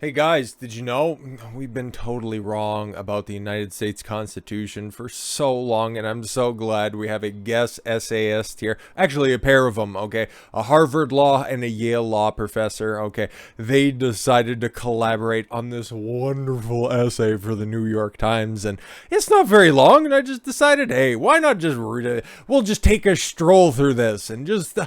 Hey guys, did you know we've been totally wrong about the United States Constitution for so long, and I'm so glad we have a guest essayist here. Actually, a pair of them, okay? A Harvard law and a Yale law professor, okay? They decided to collaborate on this wonderful essay for the New York Times, and it's not very long, and I just decided, hey, why not just read it? We'll just take a stroll through this and just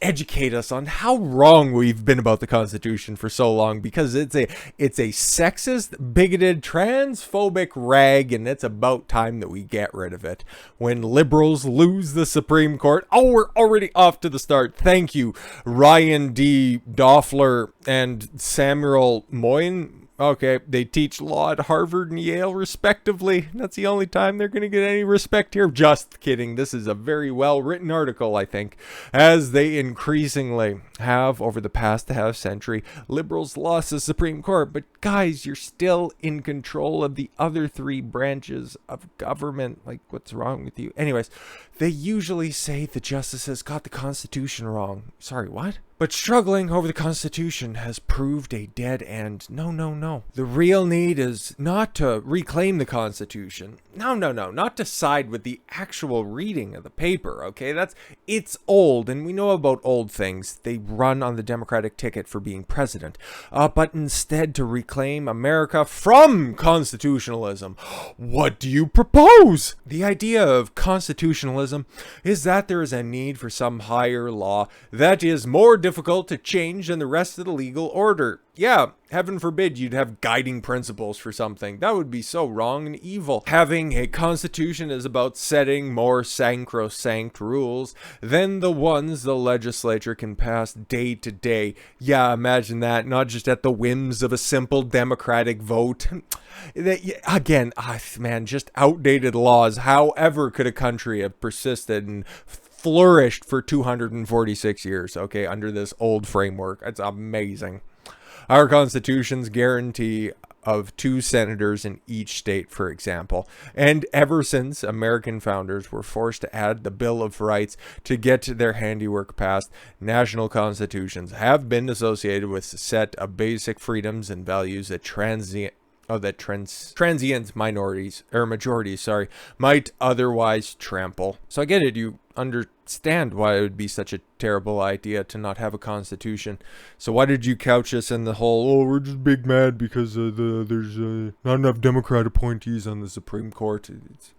educate us on how wrong we've been about the Constitution for so long, because it's a sexist, bigoted, transphobic rag, and it's about time that we get rid of it. When liberals lose the Supreme Court, oh, we're already off to the start. Thank you, Ryan D. Doffler and Samuel Moyn. Okay, they teach law at Harvard and Yale, respectively. That's the only time they're going to get any respect here. Just kidding. This is a very well-written article, I think. As they increasingly have over the past half century, liberals lost the Supreme Court. But guys, you're still in control of the other three branches of government. Like, what's wrong with you? Anyways, they usually say the justices got the Constitution wrong. Sorry, what? But struggling over the Constitution has proved a dead end. No, no, no. The real need is not to reclaim the Constitution. No, no, no. Not to side with the actual reading of the paper, okay? It's old, and we know about old things. They run on the Democratic ticket for being president. But instead to reclaim America from constitutionalism. What do you propose? The idea of constitutionalism is that there is a need for some higher law that is more difficult to change than the rest of the legal order. Yeah, heaven forbid you'd have guiding principles for something. That would be so wrong and evil. Having a constitution is about setting more sacrosanct rules than the ones the legislature can pass day to day. Yeah, imagine that, not just at the whims of a simple democratic vote. Again, man, just outdated laws. However could a country have persisted and flourished for 246 years, okay, under this old framework? It's amazing. Our constitutions guarantee of 2 senators in each state, for example. And ever since American founders were forced to add the Bill of Rights to get their handiwork passed, national constitutions have been associated with a set of basic freedoms and values that transient minorities or majorities, might otherwise trample. So I get it. You understand why it would be such a terrible idea to not have a constitution. So why did you couch us in the whole, oh, we're just big mad because there's not enough Democrat appointees on the Supreme Court? It's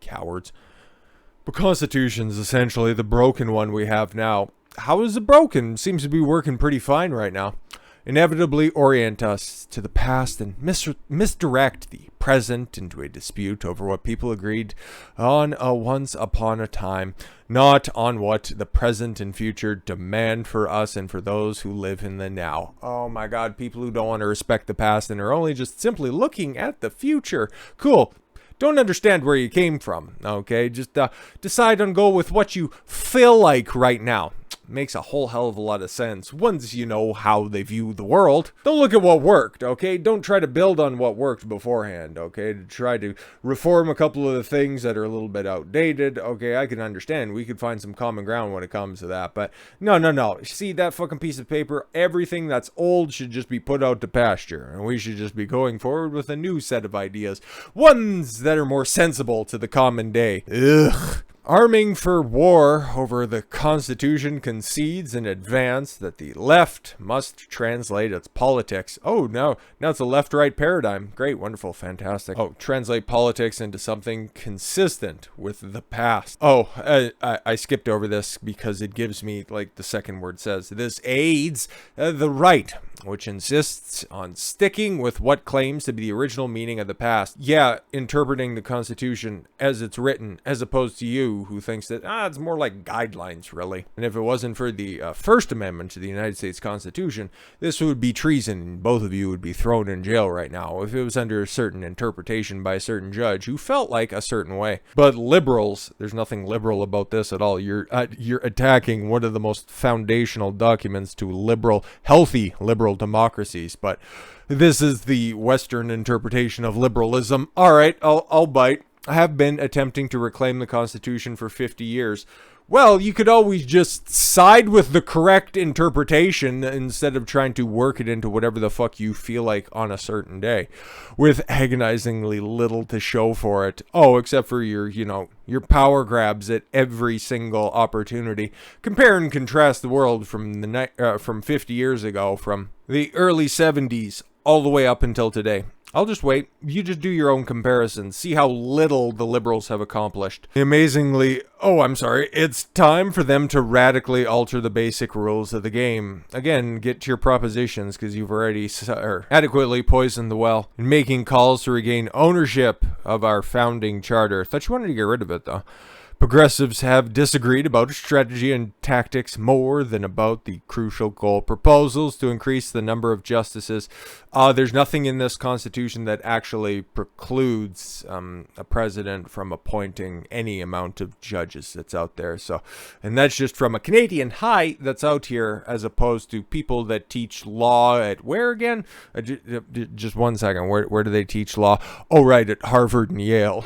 cowards. But Constitution's essentially the broken one we have now. How is it broken? Seems to be working pretty fine right now. Inevitably orient us to the past and misdirect the present into a dispute over what people agreed on once upon a time, not on what the present and future demand for us and for those who live in the now. Oh my God, people who don't want to respect the past and are only just simply looking at the future. Cool. Don't understand where you came from, okay? Just decide on go with what you feel like right now. Makes a whole hell of a lot of sense once you know how they view the world. Don't look at what worked, okay? Don't try to build on what worked beforehand, okay? To try to reform a couple of the things that are a little bit outdated, okay? I can understand. We could find some common ground when it comes to that, but no, no, no. See that fucking piece of paper? Everything that's old should just be put out to pasture, and we should just be going forward with a new set of ideas. Ones that are more sensible to the common day. Ugh. Arming for war over the Constitution concedes in advance that the left must translate its politics. Oh, no. Now it's a left-right paradigm. Great, wonderful, fantastic. Oh, translate politics into something consistent with the past. Oh, I skipped over this because it gives me, like the second word says, this aids the right, which insists on sticking with what claims to be the original meaning of the past. Yeah, interpreting the Constitution as it's written, as opposed to you, who thinks that, it's more like guidelines, really. And if it wasn't for the First Amendment to the United States Constitution, this would be treason, and both of you would be thrown in jail right now if it was under a certain interpretation by a certain judge who felt like a certain way. But liberals, there's nothing liberal about this at all. You're attacking one of the most foundational documents to healthy liberal democracies, but this is the Western interpretation of liberalism. All right, I'll bite. I have been attempting to reclaim the Constitution for 50 years. Well, you could always just side with the correct interpretation instead of trying to work it into whatever the fuck you feel like on a certain day, with agonizingly little to show for it. Oh, except for your power grabs at every single opportunity. Compare and contrast the world from 50 years ago, from the early 70s all the way up until today. I'll just wait. You just do your own comparisons. See how little the liberals have accomplished. It's time for them to radically alter the basic rules of the game. Again, get to your propositions, because you've already adequately poisoned the well in making calls to regain ownership of our founding charter. Thought you wanted to get rid of it, though. Progressives have disagreed about strategy and tactics more than about the crucial goal. Proposals to increase the number of justices. There's nothing in this Constitution that actually precludes a president from appointing any amount of judges that's out there. And that's just from a Canadian high that's out here, as opposed to people that teach law at where again? Just 1 second. Where do they teach law? Oh, right, at Harvard and Yale.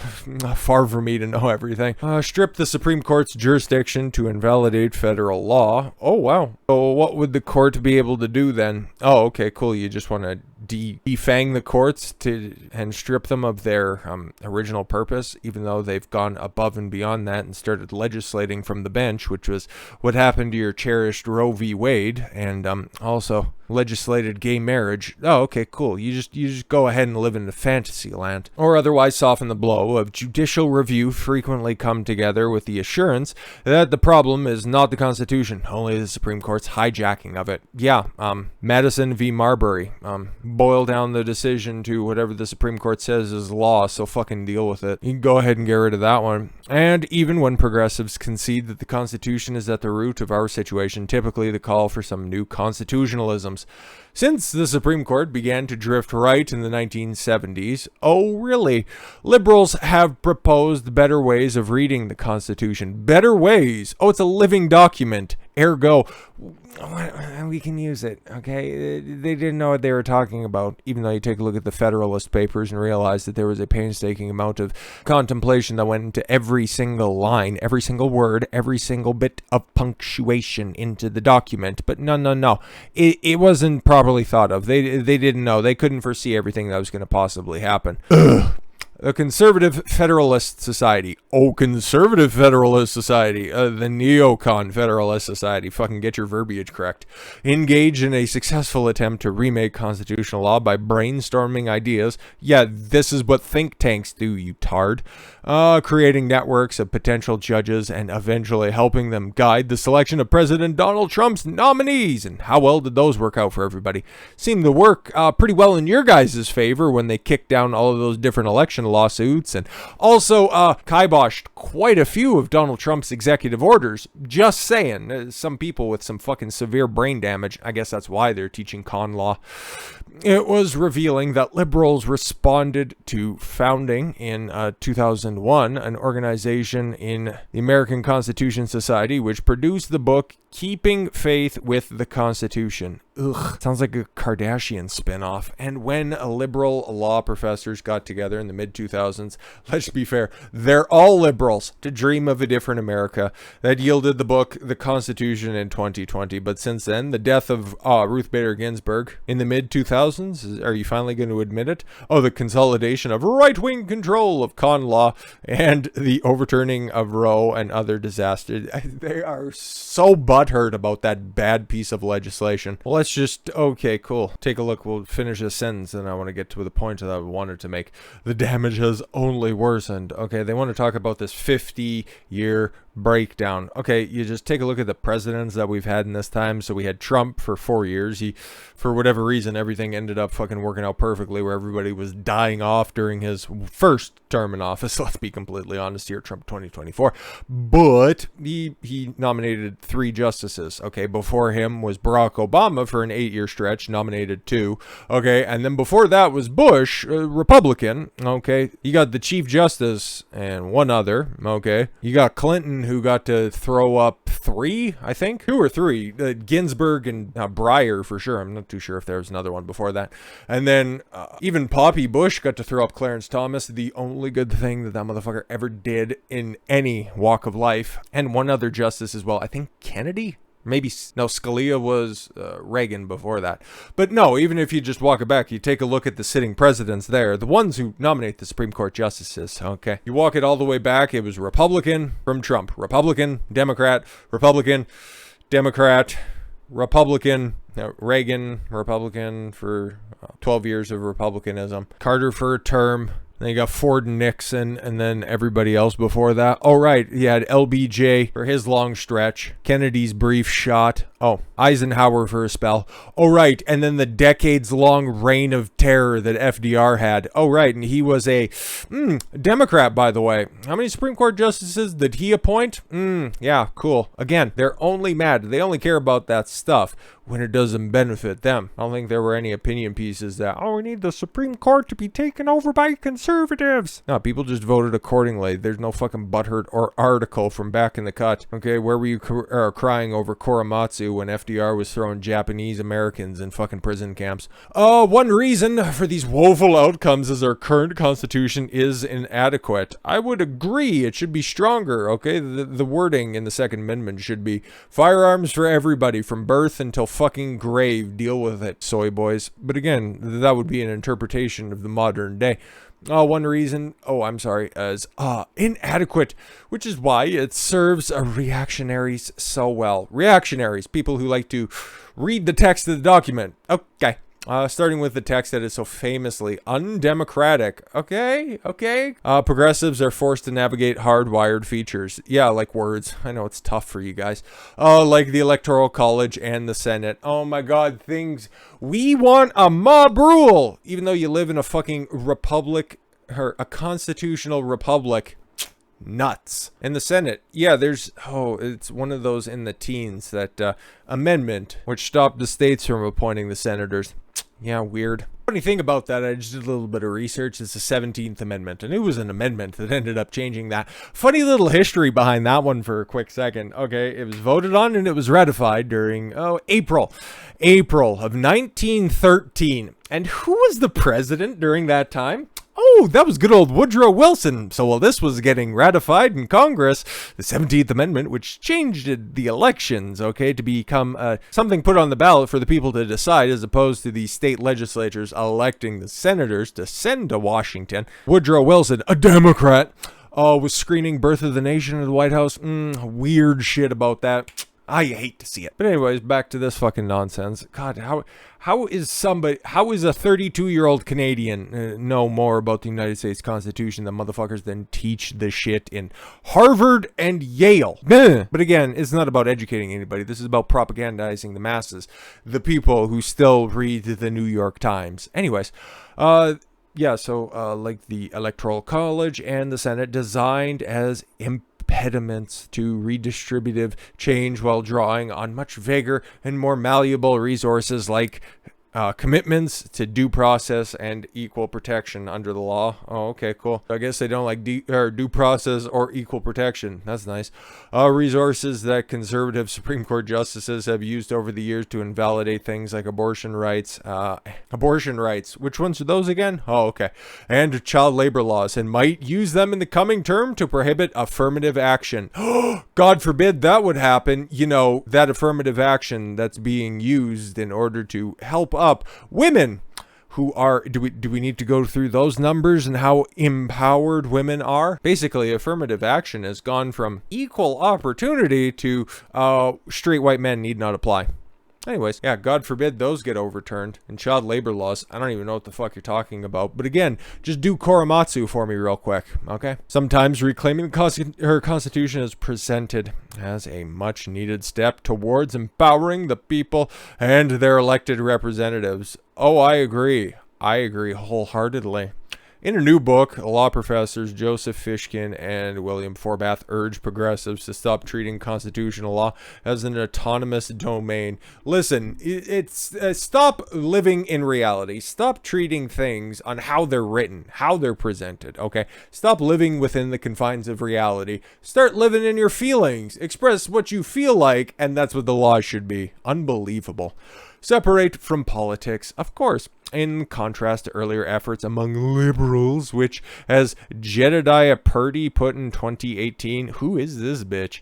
Far from me to know everything. Strip the Supreme Court's jurisdiction to invalidate federal law. Oh, wow. So what would the court be able to do then? Oh, okay, cool. You just want to defang the courts and strip them of their original purpose, even though they've gone above and beyond that and started legislating from the bench, which was what happened to your cherished Roe v. Wade, and also legislated gay marriage. Oh, okay, cool. You just go ahead and live in the fantasy land, or otherwise soften the blow of judicial review frequently come together with the assurance that the problem is not the Constitution, only the Supreme Court's hijacking of it. Yeah, Madison v. Marbury. Boil down the decision to whatever the Supreme Court says is law, so fucking deal with it. You can go ahead and get rid of that one. And even when progressives concede that the Constitution is at the root of our situation, typically the call for some new constitutionalisms. Since the Supreme Court began to drift right in the 1970s, oh really, liberals have proposed better ways of reading the Constitution. Better ways? Oh, it's a living document. Ergo, we can use it, okay? They didn't know what they were talking about, even though you take a look at the Federalist Papers and realize that there was a painstaking amount of contemplation that went into every single line, every single word, every single bit of punctuation into the document. But no. It wasn't properly thought of. They didn't know. They couldn't foresee everything that was going to possibly happen. The Conservative Federalist Society. Oh, Conservative Federalist Society. The Neocon Federalist Society. Fucking get your verbiage correct. Engage in a successful attempt to remake constitutional law by brainstorming ideas. Yeah, this is what think tanks do, you tard. Creating networks of potential judges and eventually helping them guide the selection of President Donald Trump's nominees. And how well did those work out for everybody? Seemed to work pretty well in your guys' favor when they kicked down all of those different election lawsuits, and also kiboshed quite a few of Donald Trump's executive orders. Just saying. Some people with some fucking severe brain damage, I guess that's why they're teaching con law. It was revealing that liberals responded to founding in 2001 an organization in the American Constitution Society, which produced the book Keeping Faith with the Constitution. Ugh, sounds like a Kardashian spinoff. And when liberal law professors got together in the mid-2000s, let's be fair, they're all liberals, to dream of a different America, that yielded the book The Constitution in 2020. But since then, the death of Ruth Bader Ginsburg in the mid-2000s, are you finally going to admit it? Oh, the consolidation of right-wing control of con law and the overturning of Roe and other disasters. They are so butthurt about that bad piece of legislation. Well, okay, cool. Take a look. We'll finish this sentence, and I want to get to the point that I wanted to make. The damage has only worsened. Okay, they want to talk about this 50-year breakdown. Okay, you just take a look at the presidents that we've had in this time. So we had Trump for 4 years. For whatever reason, everything ended up fucking working out perfectly, where everybody was dying off during his first term in office. Let's be completely honest here, Trump 2024. But he nominated 3 justices. Okay, before him was Barack Obama for an 8-year stretch, nominated 2. Okay, and then before that was Bush, Republican. Okay, you got the Chief Justice and one other. Okay, you got Clinton, who got to throw up 3, I think, 2 or 3. Ginsburg and Breyer for sure. I'm not too sure if there was another one before that. And then even Poppy Bush got to throw up Clarence Thomas, the only good thing that motherfucker ever did in any walk of life. And one other justice as well. I think Kennedy? Maybe, no, Scalia was Reagan before that. But no, even if you just walk it back, you take a look at the sitting presidents there, the ones who nominate the Supreme Court justices, okay? You walk it all the way back, it was Republican from Trump. Republican, Democrat, Republican, Democrat, Republican, Reagan, Republican for 12 years of Republicanism. Carter for a term. Then you got Ford and Nixon, and then everybody else before that. Oh, right. You had LBJ for his long stretch. Kennedy's brief shot. Oh, Eisenhower for a spell. Oh, right. And then the decades-long reign of terror that FDR had. Oh, right. And he was a Democrat, by the way. How many Supreme Court justices did he appoint? Yeah, cool. Again, they're only mad. They only care about that stuff when it doesn't benefit them. I don't think there were any opinion pieces that, oh, we need the Supreme Court to be taken over by conservatives. No, people just voted accordingly. There's no fucking butthurt or article from back in the cut. Okay, where were you crying over Korematsu when FDR was throwing Japanese Americans in fucking prison camps? One reason for these woeful outcomes is our current constitution is inadequate. I would agree it should be stronger, okay? The wording in the Second Amendment should be firearms for everybody from birth until fucking grave. Deal with it, soy boys. But again, that would be an interpretation of the modern day. One reason, is inadequate, which is why it serves reactionaries so well. Reactionaries, people who like to read the text of the document. Okay. Starting with the text that is so famously undemocratic. Okay. Progressives are forced to navigate hardwired features. Yeah, like words. I know it's tough for you guys. Like the Electoral College and the Senate. Oh my God, things. We want a mob rule, even though you live in a fucking republic, or a constitutional republic. Nuts. In the Senate, yeah, it's one of those in the teens, that amendment which stopped the states from appointing the senators. Yeah, weird. Funny thing about that, I just did a little bit of research. It's the 17th Amendment, and it was an amendment that ended up changing that. Funny little history behind that one for a quick second. Okay, it was voted on and it was ratified during, April of 1913. And who was the president during that time? Oh, that was good old Woodrow Wilson. So while this was getting ratified in Congress, the 17th Amendment, which changed the elections, okay, to become something put on the ballot for the people to decide, as opposed to the state legislatures electing the senators to send to Washington. Woodrow Wilson, a Democrat, was screening Birth of the Nation in the White House. Weird shit about that. I hate to see it. But anyways, back to this fucking nonsense. God, how is a 32-year-old Canadian know more about the United States Constitution than motherfuckers then teach the shit in Harvard and Yale? But again, it's not about educating anybody. This is about propagandizing the masses, the people who still read the New York Times. Anyways, yeah, so like the Electoral College and the Senate, designed as impediments to redistributive change while drawing on much vaguer and more malleable resources like commitments to due process and equal protection under the law. Oh, okay, cool. I guess they don't like due process or equal protection. That's nice. Resources that conservative Supreme Court justices have used over the years to invalidate things like abortion rights. Which ones are those again? Oh, okay. And child labor laws, and might use them in the coming term to prohibit affirmative action. God forbid that would happen. You know, that affirmative action that's being used in order to help up women who are, do we need to go through those numbers and how empowered women are? Basically, affirmative action has gone from equal opportunity to straight white men need not apply. Anyways, yeah, God forbid those get overturned. And child labor laws, I don't even know what the fuck you're talking about. But again, just do Korematsu for me real quick, okay? Sometimes reclaiming her constitution is presented as a much needed step towards empowering the people and their elected representatives. Oh, I agree. I agree wholeheartedly. In a new book, law professors Joseph Fishkin and William Forbath urge progressives to stop treating constitutional law as an autonomous domain. Listen, it's stop living in reality. Stop treating things on how they're written, how they're presented, okay? Stop living within the confines of reality. Start living in your feelings. Express what you feel like, and that's what the law should be. Unbelievable. Separate from politics, of course, in contrast to earlier efforts among liberals, which, as Jedediah Purdy put in 2018, who is this bitch?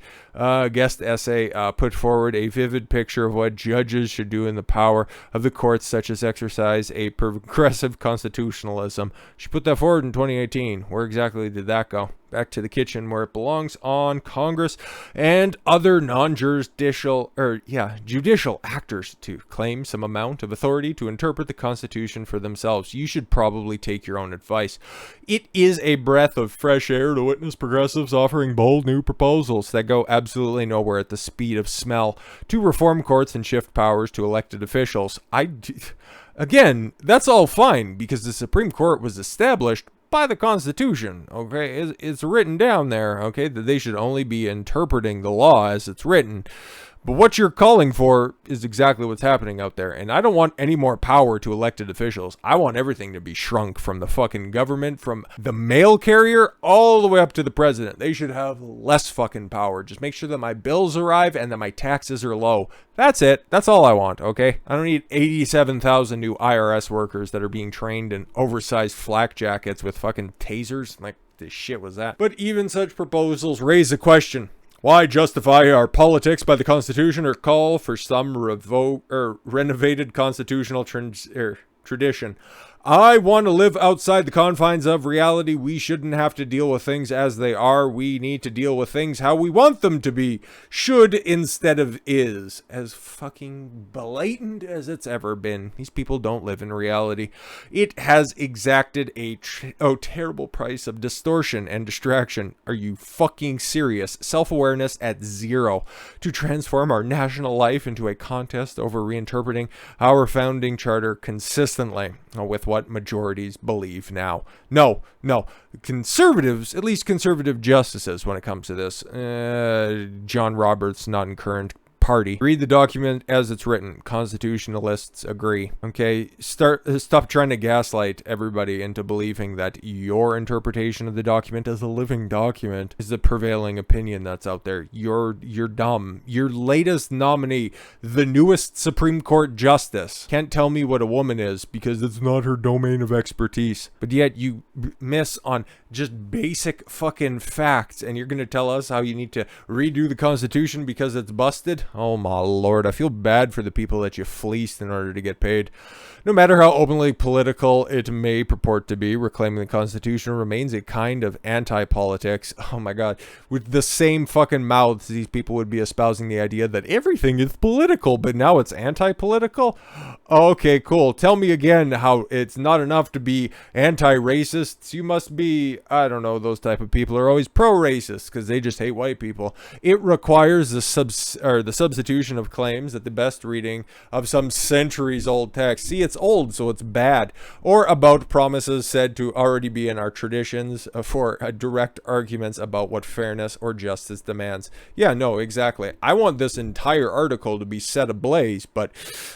Guest essay put forward a vivid picture of what judges should do in the power of the courts, such as exercise a progressive constitutionalism. She put that forward in 2018. Where exactly did that go? Back to the kitchen where it belongs, on Congress and other non-judicial judicial actors to claim some amount of authority to interpret the Constitution for themselves. You should probably take your own advice. It is a breath of fresh air to witness progressives offering bold new proposals that go absolutely nowhere at the speed of smell to reform courts and shift powers to elected officials. Again, that's all fine because the Supreme Court was established by the Constitution, okay? It's written down there, okay, that they should only be interpreting the law as it's written. But what you're calling for is exactly what's happening out there. And I don't want any more power to elected officials. I want everything to be shrunk, from the fucking government, from the mail carrier, all the way up to the president. They should have less fucking power. Just make sure that my bills arrive and that my taxes are low. That's it. That's all I want, okay? I don't need 87,000 new IRS workers that are being trained in oversized flak jackets with fucking tasers. Like, the shit was that? But even such proposals raise a question. Why justify our politics by the Constitution or call for some renovated constitutional tradition? I want to live outside the confines of reality. We shouldn't have to deal with things as they are. We need to deal with things how we want them to be. Should instead of is. As fucking blatant as it's ever been. These people don't live in reality. It has exacted a terrible price of distortion and distraction. Are you fucking serious? Self-awareness at zero. To transform our national life into a contest over reinterpreting our founding charter consistently with what majorities believe now. No. Conservatives, at least conservative justices when it comes to this. John Roberts, not in current party. Read the document as it's written. Constitutionalists agree. Okay, stop trying to gaslight everybody into believing that your interpretation of the document as a living document is the prevailing opinion that's out there. You're dumb. Your latest nominee, the newest Supreme Court justice, can't tell me what a woman is because it's not her domain of expertise. But yet you miss on just basic fucking facts, and you're gonna tell us how you need to redo the Constitution because it's busted? Oh my lord, I feel bad for the people that you fleeced in order to get paid. No matter how openly political it may purport to be, reclaiming the Constitution remains a kind of anti-politics. Oh my god, with the same fucking mouths, these people would be espousing the idea that everything is political, but now it's anti-political? Okay, cool. Tell me again how it's not enough to be anti-racists. You must be, I don't know, those type of people are always pro-racist because they just hate white people. It requires the substitution of claims at the best reading of some centuries-old text. See, it's old, so it's bad. Or about promises said to already be in our traditions for direct arguments about what fairness or justice demands. Yeah, no, exactly. I want this entire article to be set ablaze, but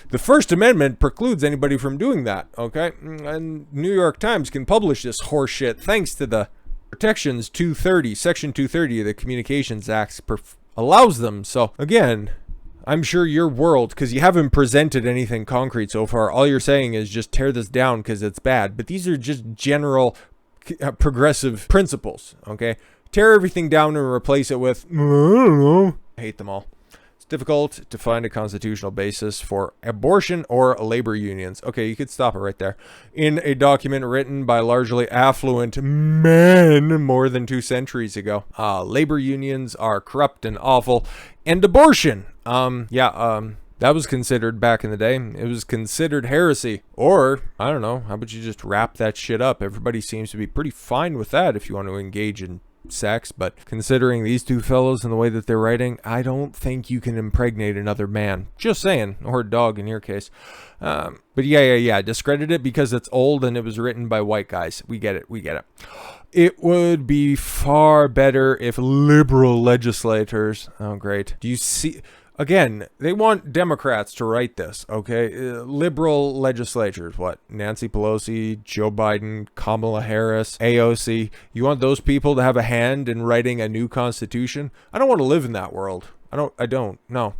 the First Amendment precludes anybody from doing that, okay? And New York Times can publish this horseshit thanks to the protections 230, Section 230 of the Communications Act allows them. So, again, I'm sure your world, because you haven't presented anything concrete so far, all you're saying is just tear this down because it's bad. But these are just general progressive principles, okay? Tear everything down and replace it with, I don't know. I hate them all. It's difficult to find a constitutional basis for abortion or labor unions. Okay, you could stop it right there. In a document written by largely affluent men more than 2 centuries ago. Labor unions are corrupt and awful. And abortion. That was considered back in the day. It was considered heresy. Or, I don't know, how about you just wrap that shit up? Everybody seems to be pretty fine with that if you want to engage in sex, but considering these two fellows and the way that they're writing, I don't think you can impregnate another man. Just saying, or a dog in your case. But yeah, discredit it because it's old and it was written by white guys. We get it. It would be far better if liberal legislators, oh great, do you see... Again, they want Democrats to write this, okay? Liberal legislatures, what? Nancy Pelosi, Joe Biden, Kamala Harris, AOC. You want those people to have a hand in writing a new constitution? I don't want to live in that world. I don't, no.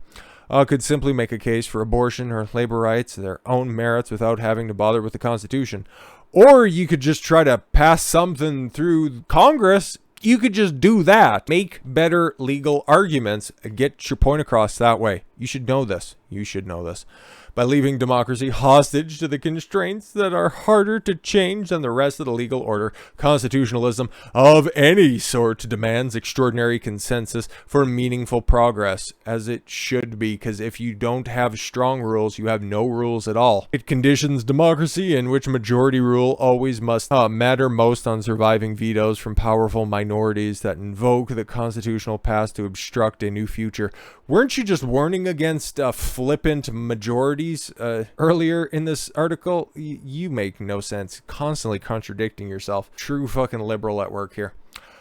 Could simply make a case for abortion or labor rights, their own merits, without having to bother with the Constitution. Or you could just try to pass something through Congress. You could just do that. Make better legal arguments. Get your point across that way. You should know this. By leaving democracy hostage to the constraints that are harder to change than the rest of the legal order, constitutionalism of any sort demands extraordinary consensus for meaningful progress, as it should be, because if you don't have strong rules, you have no rules at all. It conditions democracy, in which majority rule always must matter most on surviving vetoes from powerful minorities that invoke the constitutional past to obstruct a new future. Weren't you just warning against flippant majorities earlier in this article? You make no sense. Constantly contradicting yourself. True fucking liberal at work here.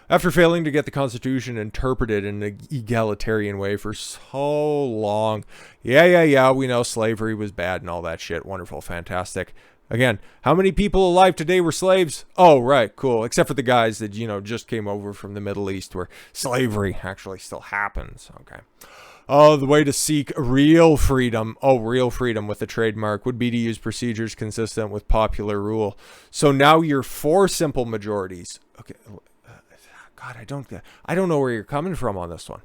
After failing to get the Constitution interpreted in an egalitarian way for so long. Yeah, we know slavery was bad and all that shit. Wonderful, fantastic. Again, how many people alive today were slaves? Oh, right, cool. Except for the guys that, just came over from the Middle East where slavery actually still happens. Okay. The way to seek real freedom with the trademark would be to use procedures consistent with popular rule. So now you're for simple majorities. Okay. God, I don't know where you're coming from on this one.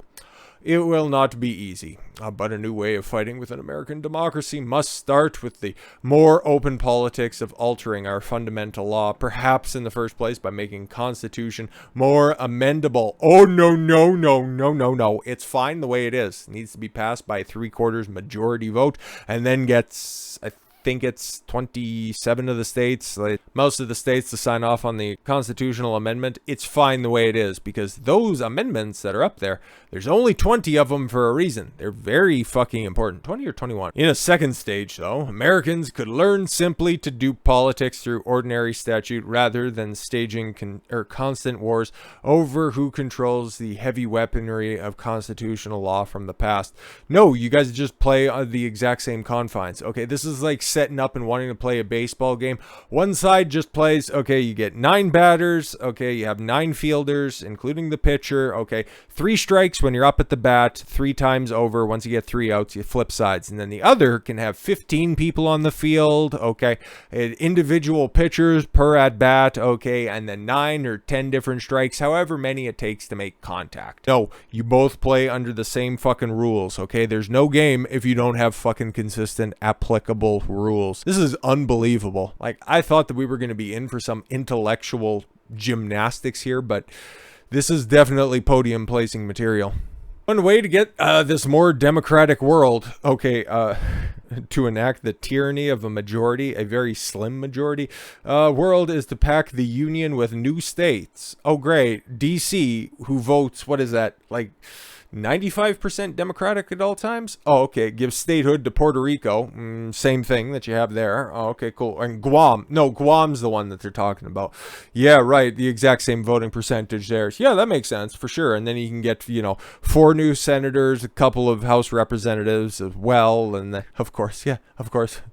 It will not be easy, but a new way of fighting within American democracy must start with the more open politics of altering our fundamental law, perhaps in the first place by making Constitution more amendable. Oh, no. It's fine the way it is. It needs to be passed by a 3/4 majority vote and then gets, I think it's 27 of the states, like most of the states, to sign off on the constitutional amendment. It's fine the way it is, because those amendments that are up there, there's only 20 of them for a reason. They're very fucking important. 20 or 21. In a second stage, though, Americans could learn simply to do politics through ordinary statute rather than staging constant wars over who controls the heavy weaponry of constitutional law from the past. No, you guys just play on the exact same confines. Okay, this is like setting up and wanting to play a baseball game. One side just plays, okay, you get 9 batters, okay, you have 9 fielders, including the pitcher, okay, 3 strikes when you're up at the bat, 3 times over. Once you get 3 outs, you flip sides. And then the other can have 15 people on the field, okay, individual pitchers per at bat, okay, and then 9 or 10 different strikes, however many it takes to make contact. No, you both play under the same fucking rules, okay? There's no game if you don't have fucking consistent applicable rules. This is unbelievable. Like, I thought that we were going to be in for some intellectual gymnastics here, but this is definitely podium placing material. One way to get this more democratic world, okay, to enact the tyranny of a majority, a very slim majority, world, is to pack the union with new states. Oh, great. DC, who votes, what is that, like 95% Democratic at all times? Oh, okay. Give statehood to Puerto Rico. Same thing that you have there. Oh, okay, cool. And Guam. No, Guam's the one that they're talking about. Yeah, right. The exact same voting percentage there. Yeah, that makes sense for sure. And then you can get, 4 new senators, a couple of House representatives as well. And then, of course,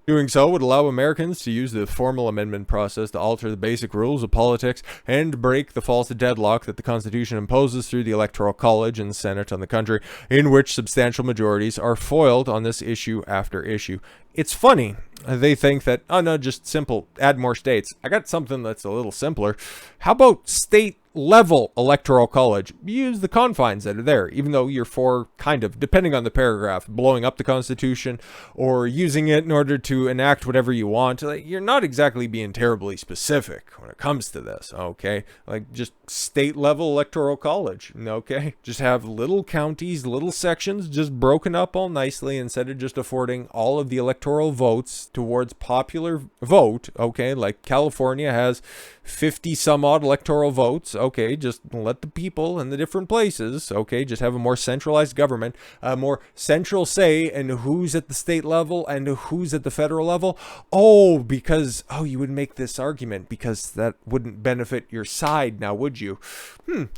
doing so would allow Americans to use the formal amendment process to alter the basic rules of politics and break the false deadlock that the Constitution imposes through the Electoral College and Senate on the country, in which substantial majorities are foiled on this issue after issue. It's funny. They think that, oh no, just simple, add more states. I got something that's a little simpler. How about state level electoral college? Use the confines that are there, even though you're for, kind of, depending on the paragraph, blowing up the Constitution or using it in order to enact whatever you want. Like, you're not exactly being terribly specific when it comes to this, okay? Like, just state level electoral college, okay? Just have little counties, little sections, just broken up all nicely instead of just affording all of the electoral electoral votes towards popular vote, okay, like California has 50 some odd electoral votes, okay, just let the people in the different places, okay, just have a more centralized government, a more central say in who's at the state level and who's at the federal level. Oh, because, you would make this argument because that wouldn't benefit your side now, would you?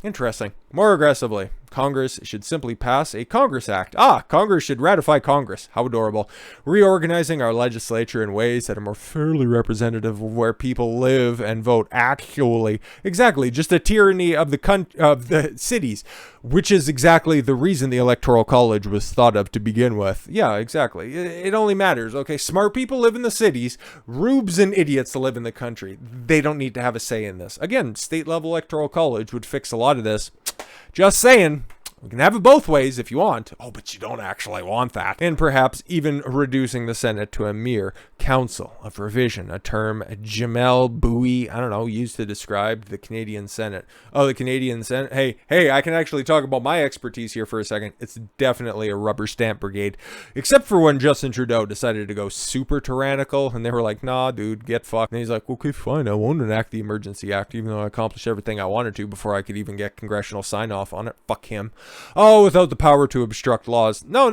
Interesting. More aggressively, Congress should simply pass a Congress Act. Congress should ratify Congress. How adorable. Reorganizing our legislature in ways that are more fairly representative of where people live and vote actually. Exactly, just a tyranny of the cities, which is exactly the reason the Electoral College was thought of to begin with. Yeah, exactly. It only matters, okay? Smart people live in the cities, rubes and idiots live in the country. They don't need to have a say in this. Again, state-level Electoral College would fix a lot of this. Just saying. We can have it both ways if you want. Oh, but you don't actually want that. And perhaps even reducing the Senate to a mere council of revision, a term Jamel Bowie, used to describe the Canadian Senate. Oh, the Canadian Senate. Hey, I can actually talk about my expertise here for a second. It's definitely a rubber stamp brigade. Except for when Justin Trudeau decided to go super tyrannical, and they were like, nah, dude, get fucked. And he's like, okay, fine, I won't enact the Emergency Act, even though I accomplished everything I wanted to before I could even get congressional sign-off on it. Fuck him. Without the power to obstruct laws. No.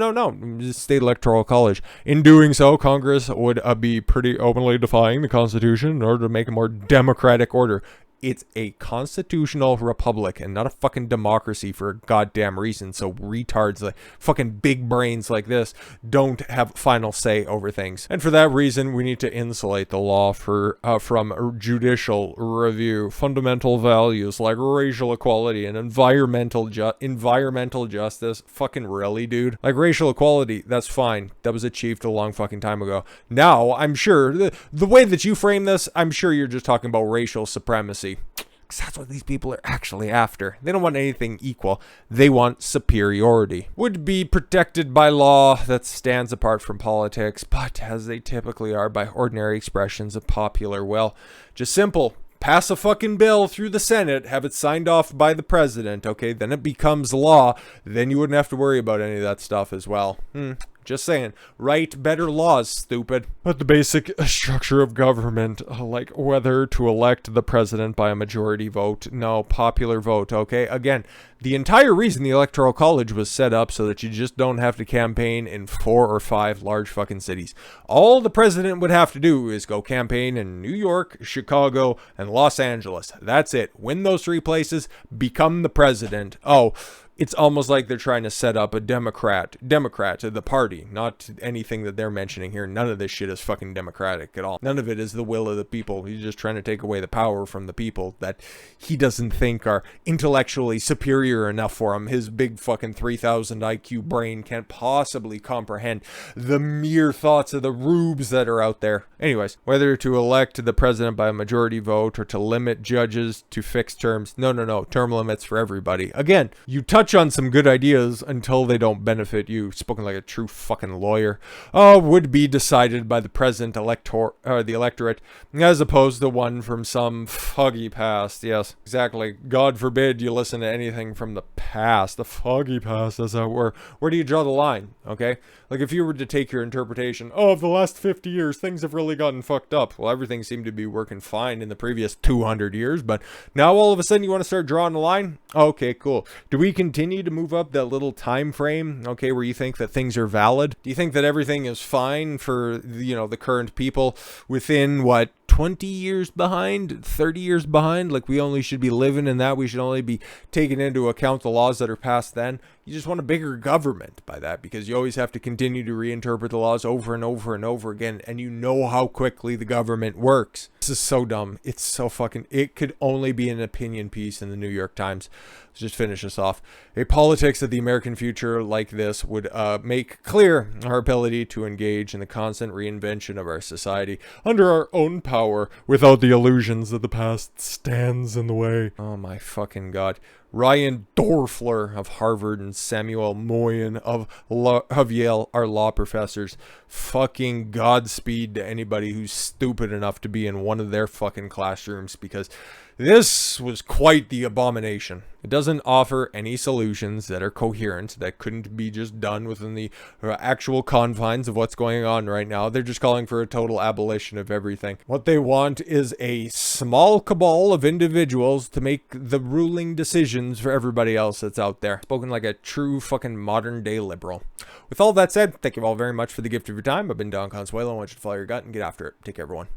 State Electoral College. In doing so, Congress would be pretty openly defying the Constitution in order to make a more democratic order. It's a constitutional republic and not a fucking democracy for a goddamn reason. So retards like fucking big brains like this don't have final say over things. And for that reason, we need to insulate the law from judicial review. Fundamental values like racial equality and environmental justice. Fucking really, dude? Like racial equality, that's fine. That was achieved a long fucking time ago. Now, I'm sure, the way that you frame this, I'm sure you're just talking about racial supremacy. Because that's what these people are actually after. They don't want anything equal. They want superiority. Would be protected by law that stands apart from politics, but as they typically are by ordinary expressions of popular will. Just simple. Pass a fucking bill through the Senate, have it signed off by the president, okay? Then it becomes law. Then you wouldn't have to worry about any of that stuff as well. Just saying. Write better laws, stupid. But the basic structure of government, like whether to elect the president by a majority vote, no, popular vote, okay? Again, the entire reason the Electoral College was set up so that you just don't have to campaign in 4 or 5 large fucking cities. All the president would have to do is go campaign in New York, Chicago, and Los Angeles. That's it. Win those 3 places, become the president. It's almost like they're trying to set up a Democrat, the party, not anything that they're mentioning here. None of this shit is fucking democratic at all. None of it is the will of the people. He's just trying to take away the power from the people that he doesn't think are intellectually superior enough for him. His big fucking 3,000 IQ brain can't possibly comprehend the mere thoughts of the rubes that are out there. Anyways, whether to elect the president by a majority vote or to limit judges to fixed terms. No. Term limits for everybody. Again, you touch on some good ideas until they don't benefit you. Spoken like a true fucking lawyer. Would be decided by the present the electorate, as opposed to one from some foggy past. Yes, exactly. God forbid you listen to anything from the past, the foggy past, as it were. Where do you draw the line? Okay, like if you were to take your interpretation, of the last 50 years, things have really gotten fucked up. Well, everything seemed to be working fine in the previous 200 years, but now all of a sudden you want to start drawing the line? Okay, cool. Do we continue to move up that little time frame, okay, where you think that things are valid? Do you think that everything is fine for, the current people within, 20 years behind, 30 years behind? Like, we only should be living in that. We should only be taking into account the laws that are passed then. You just want a bigger government by that, because you always have to continue to reinterpret the laws over and over and over again, and you know how quickly the government works. This is so dumb. It's so fucking... It could only be an opinion piece in the New York Times. Let's just finish this off. A politics of the American future like this would make clear our ability to engage in the constant reinvention of our society under our own power without the illusions that the past stands in the way. Oh my fucking god. Ryan Dorfler of Harvard and Samuel Moyen of Yale are law professors. Fucking Godspeed to anybody who's stupid enough to be in one of their fucking classrooms, because This was quite the abomination. It doesn't offer any solutions that are coherent, that couldn't be just done within the actual confines of what's going on right now. They're just calling for a total abolition of everything. What they want is a small cabal of individuals to make the ruling decisions for everybody else that's out there. Spoken like a true fucking modern day liberal. With all that said, thank you all very much for the gift of your time. I've been Don Consuelo. I want you to follow your gut and get after it. Take care, everyone.